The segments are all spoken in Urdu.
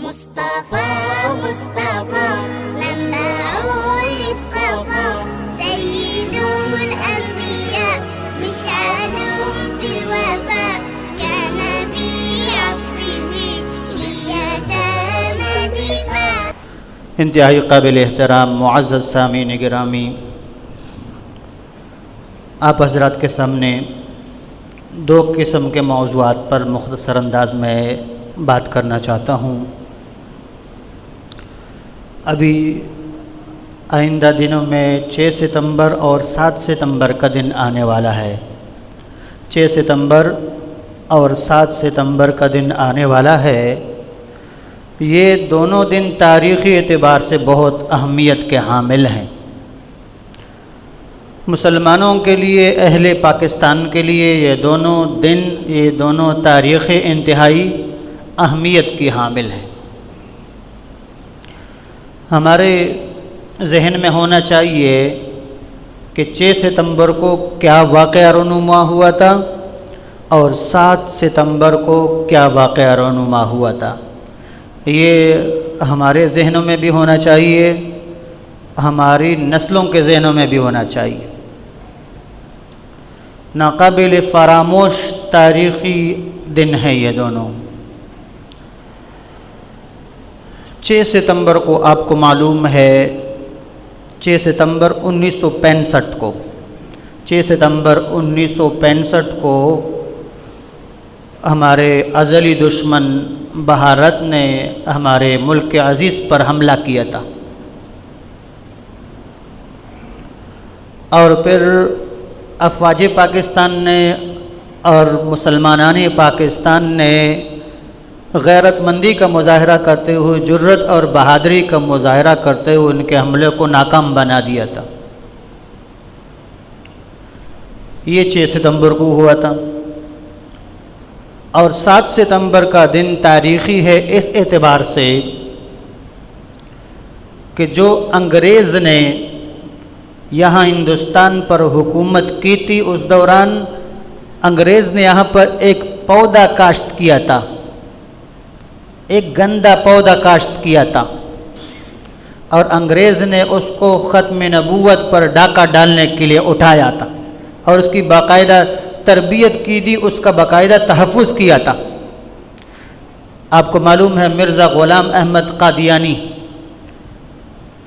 مصطفى مصطفى منبع للصفا سيد الأنبياء مشعل في الوفاء كان في عطفه لليتامى دفاع. انتہائی قابل احترام معزز سامعین گرامی، آپ حضرات کے سامنے دو قسم کے موضوعات پر مختصر انداز میں بات کرنا چاہتا ہوں۔ ابھی آئندہ دنوں میں 6 ستمبر اور 7 ستمبر کا دن آنے والا ہے۔ 6 ستمبر اور 7 ستمبر کا دن آنے والا ہے۔ یہ دونوں دن تاریخی اعتبار سے بہت اہمیت کے حامل ہیں۔ مسلمانوں کے لیے، اہل پاکستان کے لیے یہ دونوں تاریخ انتہائی اہمیت کی حامل ہیں۔ ہمارے ذہن میں ہونا چاہیے کہ 6 ستمبر کو کیا واقعہ رونما ہوا تھا اور 7 ستمبر کو کیا واقعہ رونما ہوا تھا۔ یہ ہمارے ذہنوں میں بھی ہونا چاہیے، ہماری نسلوں کے ذہنوں میں بھی ہونا چاہیے۔ ناقابل فراموش تاریخی دن ہے یہ دونوں۔ 6 ستمبر کو آپ کو معلوم ہے، 6 ستمبر 1965 کو 6 ستمبر 1965 کو ہمارے ازلی دشمن بھارت نے ہمارے ملک عزیز پر حملہ کیا تھا، اور پھر افواج پاکستان نے اور مسلمانان پاکستان نے غیرت مندی کا مظاہرہ کرتے ہوئے، جرأت اور بہادری کا مظاہرہ کرتے ہوئے ان کے حملے کو ناکام بنا دیا تھا۔ یہ 6 ستمبر کو ہوا تھا۔ اور 7 ستمبر کا دن تاریخی ہے اس اعتبار سے کہ جو انگریز نے یہاں ہندوستان پر حکومت کی تھی، اس دوران انگریز نے یہاں پر ایک پودا کاشت کیا تھا، ایک گندا پودا کاشت کیا تھا، اور انگریز نے اس کو ختم نبوت پر ڈاکہ ڈالنے کے لیے اٹھایا تھا اور اس کی باقاعدہ تربیت کی تھی، اس کا باقاعدہ تحفظ کیا تھا۔ آپ کو معلوم ہے مرزا غلام احمد قادیانی،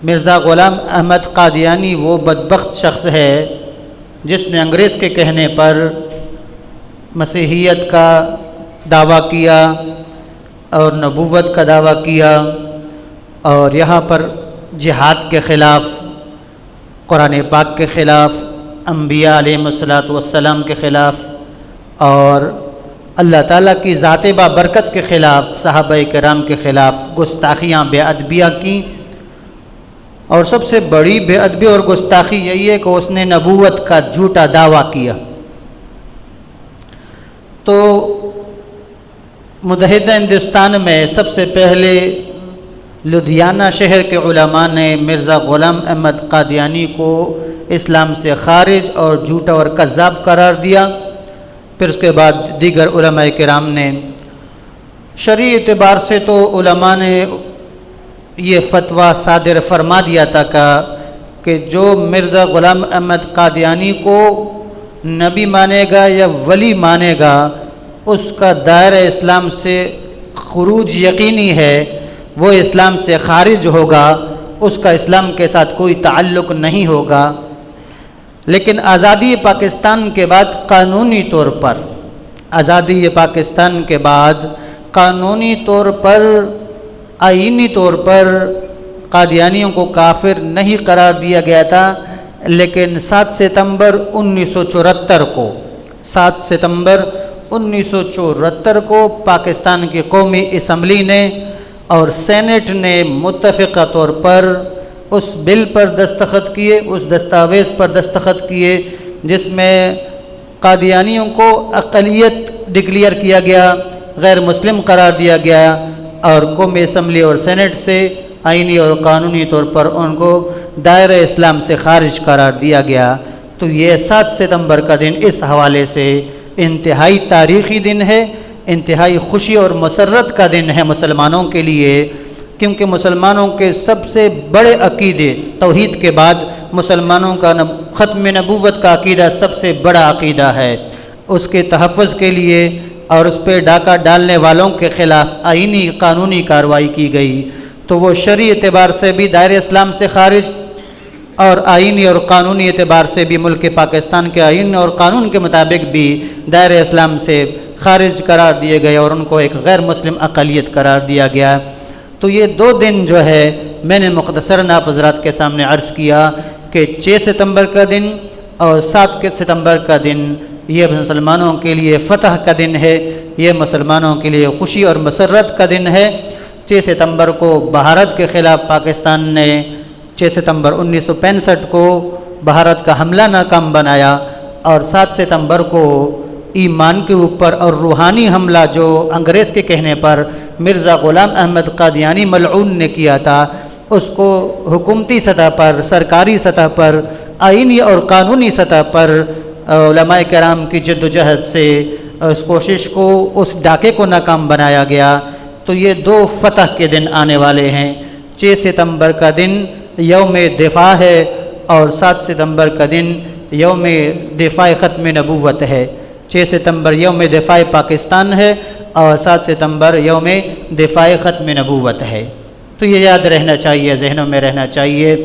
مرزا غلام احمد قادیانی وہ بدبخت شخص ہے جس نے انگریز کے کہنے پر مسیحیت کا دعویٰ کیا اور نبوت کا دعویٰ کیا، اور یہاں پر جہاد کے خلاف، قرآن پاک کے خلاف، انبیاء علیہ السلام کے خلاف، اور اللہ تعالیٰ کی ذات بابرکت کے خلاف، صحابہ کرام کے خلاف گستاخیاں، بے ادبیاں کی۔ اور سب سے بڑی بے ادبی اور گستاخی یہی ہے کہ اس نے نبوت کا جھوٹا دعویٰ کیا۔ تو متحدہ ہندوستان میں سب سے پہلے لدھیانہ شہر کے علماء نے مرزا غلام احمد قادیانی کو اسلام سے خارج اور جھوٹا اور کذاب قرار دیا۔ پھر اس کے بعد دیگر علماء کرام نے، شرعی اعتبار سے تو علماء نے یہ فتویٰ صادر فرما دیا تھا کہ جو مرزا غلام احمد قادیانی کو نبی مانے گا یا ولی مانے گا، اس کا دائرہ اسلام سے خروج یقینی ہے، وہ اسلام سے خارج ہوگا، اس کا اسلام کے ساتھ کوئی تعلق نہیں ہوگا۔ لیکن آزادی پاکستان کے بعد قانونی طور پر، آزادی پاکستان کے بعد قانونی طور پر، آئینی طور پر قادیانیوں کو کافر نہیں قرار دیا گیا تھا، لیکن 7 ستمبر 1974 کو 7 ستمبر 1974 کو پاکستان کی قومی اسمبلی نے اور سینٹ نے متفقہ طور پر اس بل پر دستخط کیے، اس دستاویز پر دستخط کیے جس میں قادیانیوں کو اقلیت ڈکلیئر کیا گیا، غیر مسلم قرار دیا گیا، اور قومی اسمبلی اور سینٹ سے آئینی اور قانونی طور پر ان کو دائرہ اسلام سے خارج قرار دیا گیا۔ تو یہ 7 ستمبر کا دن اس حوالے سے انتہائی تاریخی دن ہے، انتہائی خوشی اور مسرت کا دن ہے مسلمانوں کے لیے، کیونکہ مسلمانوں کے سب سے بڑے عقیدے توحید کے بعد مسلمانوں کا ختم نبوت کا عقیدہ سب سے بڑا عقیدہ ہے۔ اس کے تحفظ کے لیے اور اس پہ ڈاکہ ڈالنے والوں کے خلاف آئینی قانونی کارروائی کی گئی، تو وہ شرعی اعتبار سے بھی دائرہ اسلام سے خارج اور آئینی اور قانونی اعتبار سے بھی ملک پاکستان کے آئین اور قانون کے مطابق بھی دائرہ اسلام سے خارج قرار دیے گئے اور ان کو ایک غیر مسلم اقلیت قرار دیا گیا۔ تو یہ دو دن جو ہے میں نے مختصراً آپ حضرات کے سامنے عرض کیا کہ 6 ستمبر کا دن اور 7 ستمبر کا دن یہ مسلمانوں کے لیے فتح کا دن ہے، یہ مسلمانوں کے لیے خوشی اور مسرت کا دن ہے۔ 6 ستمبر کو بھارت کے خلاف پاکستان نے 6 ستمبر 1965 کو بھارت کا حملہ ناکام بنایا، اور 7 ستمبر کو ایمان کے اوپر اور روحانی حملہ جو انگریز کے کہنے پر مرزا غلام احمد قادیانی ملعون نے کیا تھا، اس کو حکومتی سطح پر، سرکاری سطح پر، آئینی اور قانونی سطح پر علماء کرام کی جد و جہد سے اس کوشش کو، اس ڈاکے کو ناکام بنایا گیا۔ تو یہ دو فتح کے دن آنے والے ہیں۔ 6 ستمبر کا دن یوم دفاع ہے اور 7 ستمبر کا دن یوم دفاع ختم نبوت ہے۔ 6 ستمبر یوم دفاع پاکستان ہے اور 7 ستمبر یوم دفاع ختم نبوت ہے۔ تو یہ یاد رہنا چاہیے، ذہنوں میں رہنا چاہیے۔